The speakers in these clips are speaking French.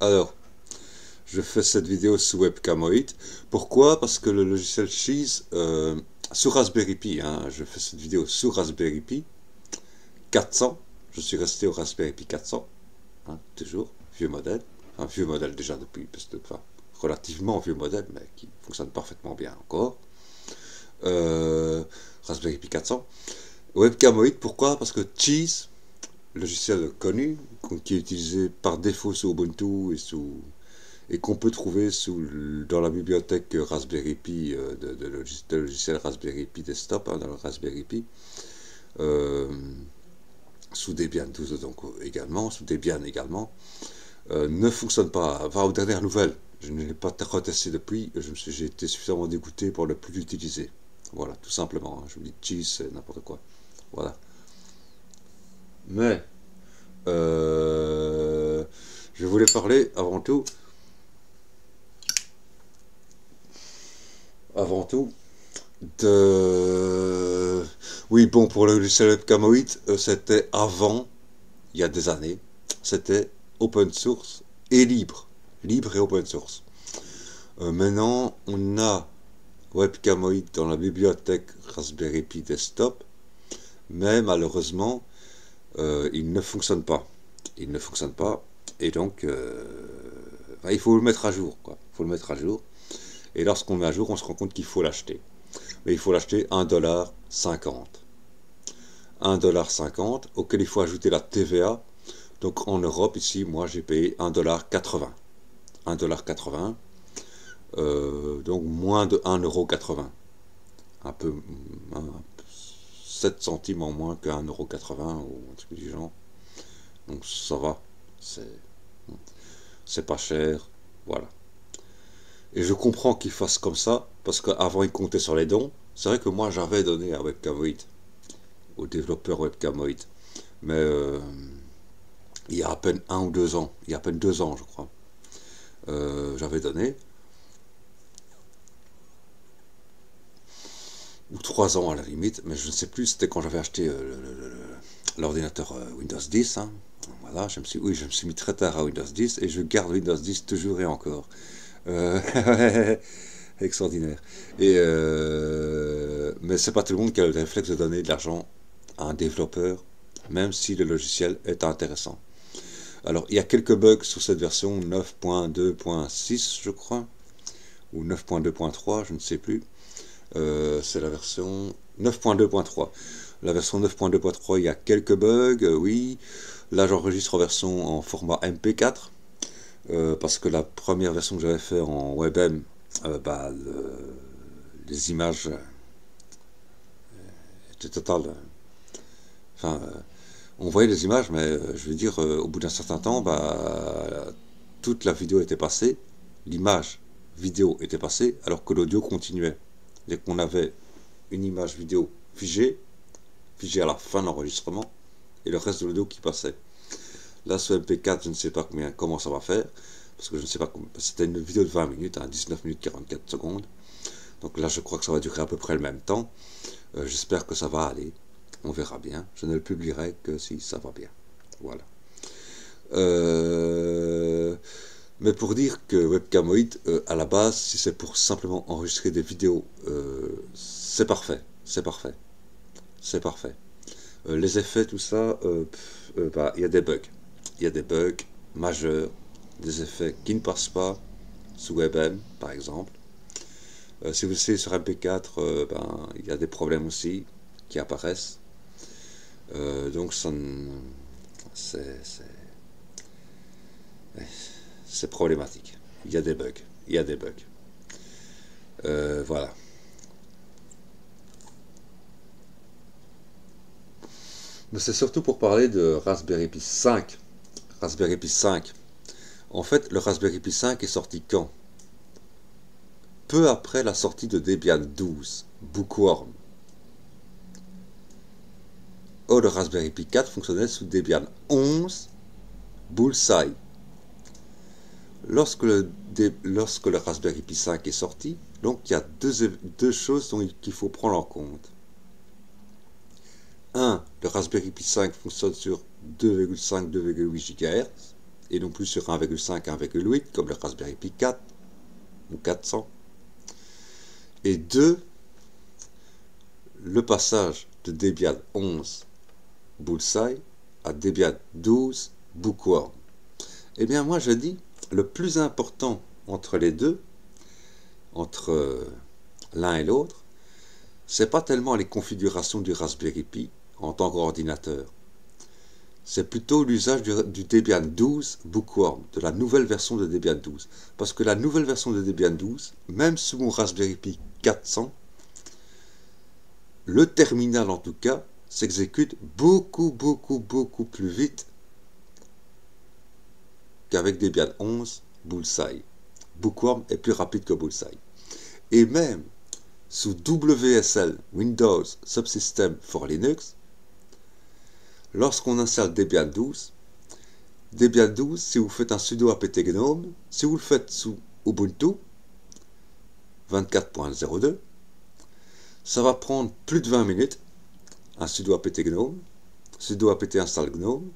Alors, je fais cette vidéo sous Webcamoid. Pourquoi? Parce que le logiciel Cheese, sur Raspberry Pi, hein, je fais cette vidéo sur Raspberry Pi 400. Je suis resté au Raspberry Pi 400, hein, toujours, vieux modèle. Un vieux modèle déjà depuis, enfin, relativement vieux modèle, mais qui fonctionne parfaitement bien encore. Raspberry Pi 400. Webcamoid, pourquoi? Parce que Cheese, logiciel connu, qui est utilisé par défaut sous Ubuntu et qu'on peut trouver dans la bibliothèque Raspberry Pi de logiciel Raspberry Pi Desktop, hein, dans le Raspberry Pi, sous Debian 12 donc également, sous Debian également, ne fonctionne pas. Enfin, aux dernières nouvelles, je ne l'ai pas retesté depuis, j'ai été suffisamment dégoûté pour ne plus l'utiliser. Voilà, tout simplement. Hein. Je vous dis cheese, c'est n'importe quoi. Voilà. Mais je voulais parler avant tout de... Oui, bon, pour le logiciel Webcamoid, c'était avant, il y a des années, c'était open source et libre. Libre et open source. Maintenant, on a Webcamoid dans la bibliothèque Raspberry Pi Desktop, mais malheureusement, il ne fonctionne pas. Il ne fonctionne pas, et donc, il faut le mettre à jour, quoi. Il faut le mettre à jour. Et lorsqu'on le met à jour, on se rend compte qu'il faut l'acheter. Mais il faut l'acheter $1,50. $1,50, auquel il faut ajouter la TVA. Donc en Europe, ici, moi j'ai payé $1,80. $1,80. Donc moins de 1,80 €. Un peu, 7 centimes en moins que 1,80 € ou un truc du genre. Donc ça va. C'est pas cher. Voilà. Et je comprends qu'ils fassent comme ça, parce qu'avant ils comptaient sur les dons. C'est vrai que moi j'avais donné à Webcamoid, au développeur Webcamoid, mais il y a à peine 1 ou 2 ans, il y a à peine 2 ans je crois, j'avais donné, ou 3 ans à la limite, mais je ne sais plus, c'était quand j'avais acheté l'ordinateur Windows 10, hein. Voilà, je me suis mis très tard à Windows 10, et je garde Windows 10 toujours et encore. Extraordinaire. Mais c'est pas tout le monde qui a le réflexe de donner de l'argent à un développeur, même si le logiciel est intéressant. Alors, il y a quelques bugs sur cette version 9.2.6, je crois, ou 9.2.3, je ne sais plus. C'est la version 9.2.3. La version 9.2.3, il y a quelques bugs, oui. Là, j'enregistre en format MP4. Parce que la première version que j'avais fait en WebM, les images étaient totales. Enfin, on voyait les images, mais je veux dire, au bout d'un certain temps, toute la vidéo était passée, l'image vidéo était passée, alors que l'audio continuait. Dès qu'on avait une image vidéo figée à la fin de l'enregistrement, et le reste de l'audio qui passait. Là, sur MP4, je ne sais pas comment ça va faire, parce que je ne sais pas, c'était une vidéo de 20 minutes, hein, 19 minutes 44 secondes. Donc là, je crois que ça va durer à peu près le même temps. J'espère que ça va aller. On verra bien. Je ne le publierai que si ça va bien. Voilà. Mais pour dire que Webcamoid, à la base, si c'est pour simplement enregistrer des vidéos, c'est parfait. C'est parfait. C'est parfait. Les effets, tout ça, il y a des bugs. Il y a des bugs majeurs, des effets qui ne passent pas sous WebM, par exemple. Si vous essayez sur MP4, il y a des problèmes aussi qui apparaissent. Donc c'est problématique. Il y a des bugs. Il y a des bugs. Voilà. Mais c'est surtout pour parler de Raspberry Pi 5. Raspberry Pi 5. En fait, le Raspberry Pi 5 est sorti quand? Peu après la sortie de Debian 12, Bookworm. Or, le Raspberry Pi 4 fonctionnait sous Debian 11, Bullseye. Lorsque le Raspberry Pi 5 est sorti, donc il y a deux choses qu'il faut prendre en compte. 1. Le Raspberry Pi 5 fonctionne sur 2,5-2,8 GHz et non plus sur 1,5, 1,8 comme le Raspberry Pi 4 ou 400. Et 2, le passage de Debian 11 Bullseye à Debian 12 Bookworm. Eh bien moi je dis, le plus important entre les deux, entre l'un et l'autre, c'est pas tellement les configurations du Raspberry Pi en tant qu'ordinateur. C'est plutôt l'usage du Debian 12 Bookworm, de la nouvelle version de Debian 12. Parce que la nouvelle version de Debian 12, même sous mon Raspberry Pi 400, le terminal en tout cas, s'exécute beaucoup plus vite qu'avec Debian 11 Bullseye. Bookworm est plus rapide que Bullseye. Et même sous WSL, Windows Subsystem for Linux, lorsqu'on installe Debian 12, si vous faites un sudo apt gnome, si vous le faites sous Ubuntu 24.02, ça va prendre plus de 20 minutes, un sudo apt gnome, sudo apt install gnome,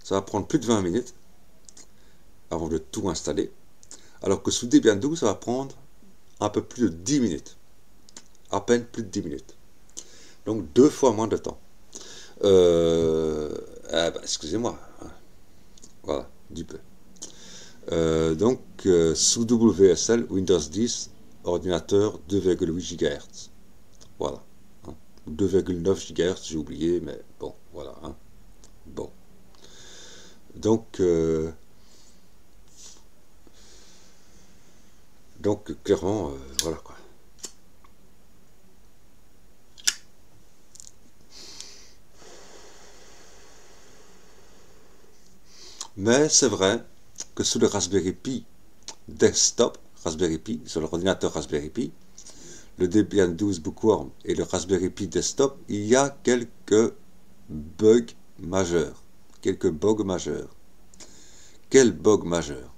ça va prendre plus de 20 minutes avant de tout installer, alors que sous Debian 12, ça va prendre un peu plus de 10 minutes, à peine plus de 10 minutes. Donc 2 fois moins de temps. Excusez-moi, voilà, du peu. Sous WSL, Windows 10, ordinateur 2,8 GHz. Voilà. 2,9 GHz, j'ai oublié, mais bon, voilà. Bon. Donc, clairement, voilà quoi. Mais c'est vrai que sous le Raspberry Pi desktop, sur l'ordinateur Raspberry Pi, le Debian 12 Bookworm et le Raspberry Pi desktop, il y a quelques bugs majeurs. Quels bugs majeurs?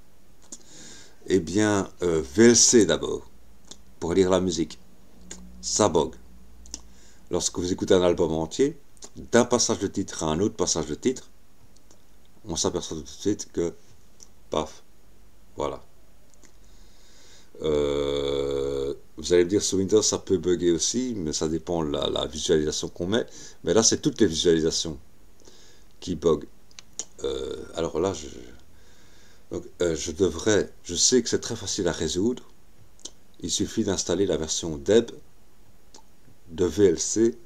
Eh bien, VLC d'abord, pour lire la musique. Ça bug. Lorsque vous écoutez un album entier, d'un passage de titre à un autre passage de titre, on s'aperçoit tout de suite que, paf, voilà. Vous allez me dire, sous Windows, ça peut bugger aussi, mais ça dépend de la visualisation qu'on met. Mais là, c'est toutes les visualisations qui bug. Alors là, je sais que c'est très facile à résoudre. Il suffit d'installer la version DEB de VLC.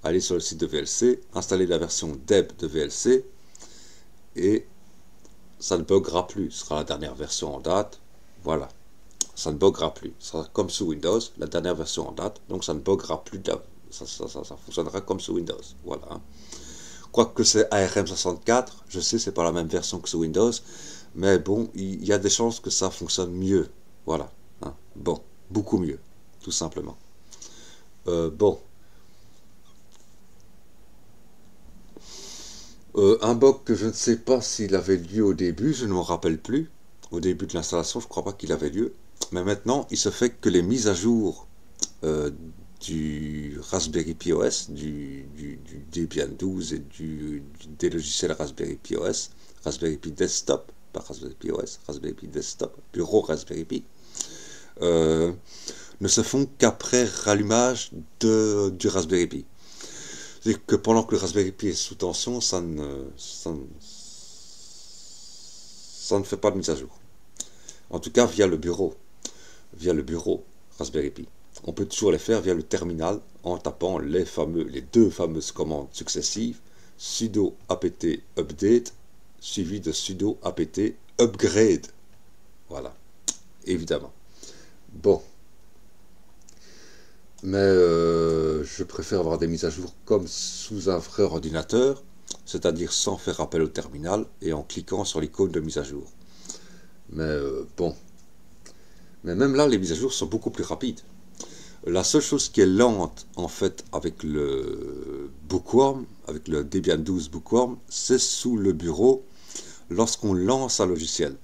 Aller sur le site de VLC, installer la version DEB de VLC, et ça ne buggera plus. Ce sera la dernière version en date. Voilà. Ça ne buggera plus. Ce sera comme sous Windows, la dernière version en date. Donc ça ne buggera plus. Ça fonctionnera comme sous Windows. Voilà. Quoique c'est ARM64, je sais, c'est pas la même version que sous Windows. Mais bon, il y a des chances que ça fonctionne mieux. Voilà. Bon, beaucoup mieux. Tout simplement. Bon. Un bug que je ne sais pas s'il avait lieu au début, je ne m'en rappelle plus. Au début de l'installation, je ne crois pas qu'il avait lieu. Mais maintenant, il se fait que les mises à jour du Raspberry Pi OS, du Debian 12 et des logiciels Raspberry Pi OS, Raspberry Pi Desktop, pas Raspberry Pi OS, Raspberry Pi Desktop, bureau Raspberry Pi, ne se font qu'après rallumage du Raspberry Pi. C'est-à-dire que pendant que le Raspberry Pi est sous tension, ça ne fait pas de mise à jour. En tout cas, via le bureau Raspberry Pi. On peut toujours les faire via le terminal en tapant les deux fameuses commandes successives, sudo apt update suivi de sudo apt upgrade. Voilà, évidemment. Bon. Mais je préfère avoir des mises à jour comme sous un vrai ordinateur, c'est-à-dire sans faire appel au terminal et en cliquant sur l'icône de mise à jour. Mais bon. Mais même là, les mises à jour sont beaucoup plus rapides. La seule chose qui est lente, en fait, avec le Bookworm, avec le Debian 12 Bookworm, c'est sous le bureau, lorsqu'on lance un logiciel.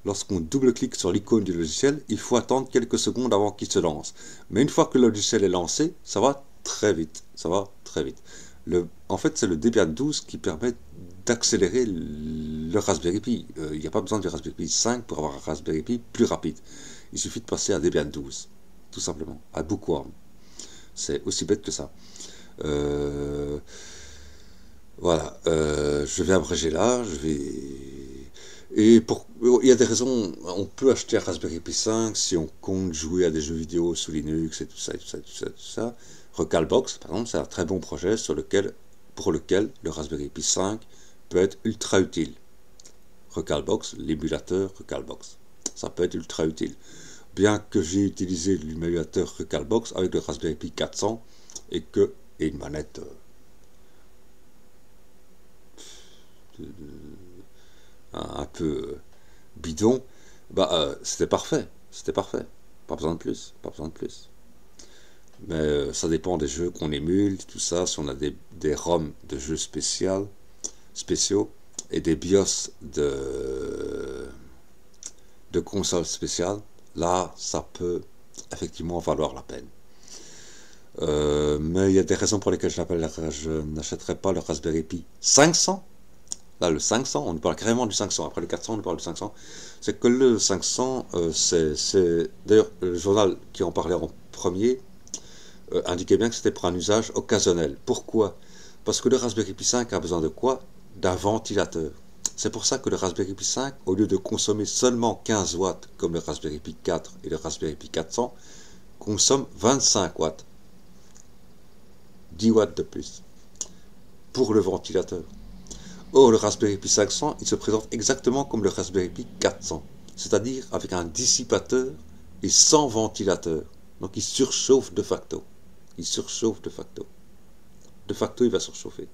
Lorsqu'on double-clique sur l'icône du logiciel, il faut attendre quelques secondes avant qu'il se lance. Mais une fois que le logiciel est lancé, ça va très vite. En fait, c'est le Debian 12 qui permet d'accélérer le Raspberry Pi. Il n'y a pas besoin du Raspberry Pi 5 pour avoir un Raspberry Pi plus rapide. Il suffit de passer à Debian 12, tout simplement, à Bookworm. C'est aussi bête que ça. Voilà, je vais abréger là, il y a des raisons, on peut acheter un Raspberry Pi 5 si on compte jouer à des jeux vidéo sous Linux et tout ça, et tout ça, et tout ça, tout ça. Recalbox, par exemple, c'est un très bon projet pour lequel le Raspberry Pi 5 peut être ultra utile. Recalbox, l'émulateur Recalbox, ça peut être ultra utile. Bien que j'ai utilisé l'émulateur Recalbox avec le Raspberry Pi 400 et une manette un peu bidon, c'était parfait, pas besoin de plus, pas besoin de plus. Mais ça dépend des jeux qu'on émule, tout ça, si on a des ROM de jeux spéciaux et des BIOS de consoles spéciales, là ça peut effectivement valoir la peine. Mais il y a des raisons pour lesquelles je n'achèterai pas le Raspberry Pi 500. Là, le 500, on nous parle carrément du 500. Après le 400, on nous parle du 500. C'est que le 500, c'est d'ailleurs le journal qui en parlait en premier indiquait bien que c'était pour un usage occasionnel. Pourquoi? Parce que le Raspberry Pi 5 a besoin de quoi? D'un ventilateur. C'est pour ça que le Raspberry Pi 5, au lieu de consommer seulement 15 watts comme le Raspberry Pi 4 et le Raspberry Pi 400, consomme 25 watts. 10 watts de plus pour le ventilateur. Or, le Raspberry Pi 500, il se présente exactement comme le Raspberry Pi 400, c'est-à-dire avec un dissipateur et sans ventilateur. Donc il surchauffe de facto. Il surchauffe de facto. De facto, il va surchauffer.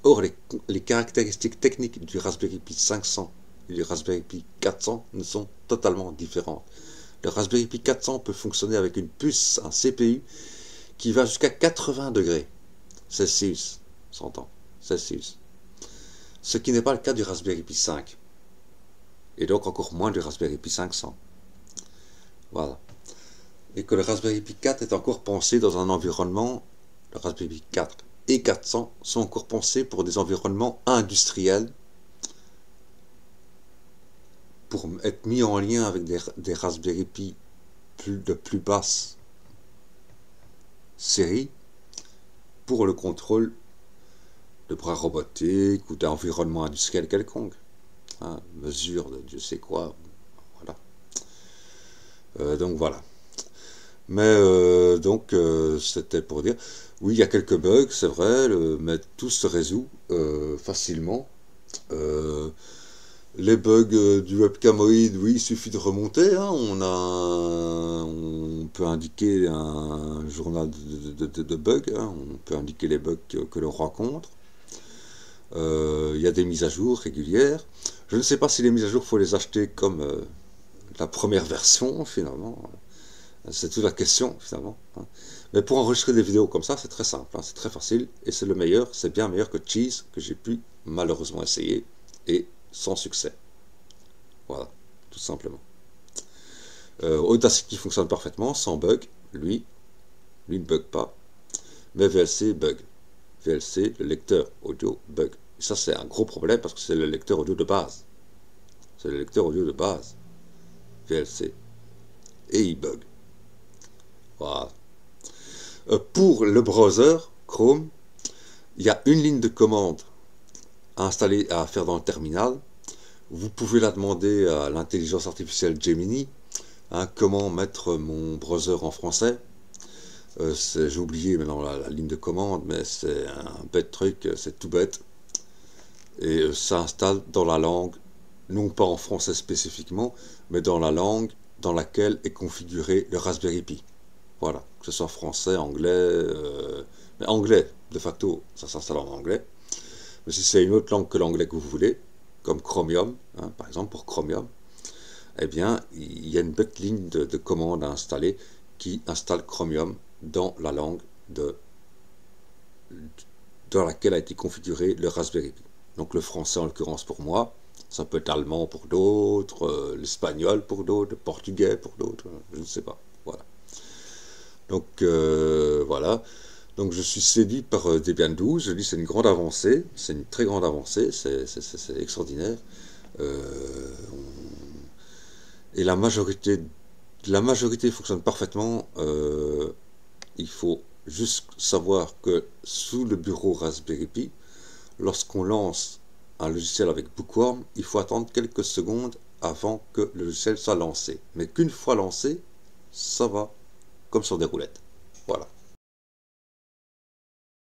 Or, les caractéristiques techniques du Raspberry Pi 500 et du Raspberry Pi 400 ne sont totalement différentes. Le Raspberry Pi 400 peut fonctionner avec une puce, un CPU, qui va jusqu'à 80 degrés Celsius, s'entend, Celsius. Ce qui n'est pas le cas du Raspberry Pi 5. Et donc encore moins du Raspberry Pi 500. Voilà. Et que le Raspberry Pi 4 est encore pensé dans un environnement, le Raspberry Pi 4 et 400 sont encore pensés pour des environnements industriels, pour être mis en lien avec des Raspberry Pi de plus basse série, pour le contrôle de bras robotiques ou d'environnement industriel quelconque. Hein, mesure de Dieu sait quoi. Voilà. Donc voilà. Mais c'était pour dire, oui, il y a quelques bugs, c'est vrai, mais tout se résout facilement. Les bugs du webcamoid, oui, il suffit de remonter. Hein, on peut indiquer un journal de bugs. Hein, on peut indiquer les bugs que l'on rencontre. Il y a des mises à jour régulières. Je ne sais pas si les mises à jour, il faut les acheter comme la première version, finalement. C'est toute la question, finalement. Hein. Mais pour enregistrer des vidéos comme ça, c'est très simple, hein, c'est très facile, et c'est le meilleur, c'est bien meilleur que Cheese, que j'ai pu malheureusement essayer, et sans succès. Voilà, tout simplement. Audacity fonctionne parfaitement, sans bug, lui ne bug pas, mais VLC bug. VLC, le lecteur audio bug. Et ça, c'est un gros problème parce que c'est le lecteur audio de base. C'est le lecteur audio de base. VLC. Et il bug. Voilà. Pour le browser Chrome, il y a une ligne de commande à installer, à faire dans le terminal. Vous pouvez la demander à l'intelligence artificielle Gemini. Hein, comment mettre mon browser en français. J'ai oublié maintenant la ligne de commande, mais c'est un bête truc, c'est tout bête. Et ça installe dans la langue, non pas en français spécifiquement, mais dans la langue dans laquelle est configuré le Raspberry Pi. Voilà, que ce soit français, anglais, mais anglais, de facto, ça s'installe en anglais. Mais si c'est une autre langue que l'anglais que vous voulez, comme Chromium, hein, par exemple pour Chromium, eh bien, il y a une bête ligne de commande à installer qui installe Chromium dans la langue dans laquelle a été configuré le Raspberry Pi. Donc le français en l'occurrence pour moi, ça peut être allemand pour d'autres, l'espagnol pour d'autres, le portugais pour d'autres, je ne sais pas. Voilà. Donc voilà. Donc je suis séduit par Debian 12, je dis c'est une grande avancée, c'est une très grande avancée, c'est extraordinaire. Et la majorité fonctionne parfaitement. Il faut juste savoir que sous le bureau Raspberry Pi, lorsqu'on lance un logiciel avec Bookworm, il faut attendre quelques secondes avant que le logiciel soit lancé. Mais qu'une fois lancé, ça va comme sur des roulettes. Voilà.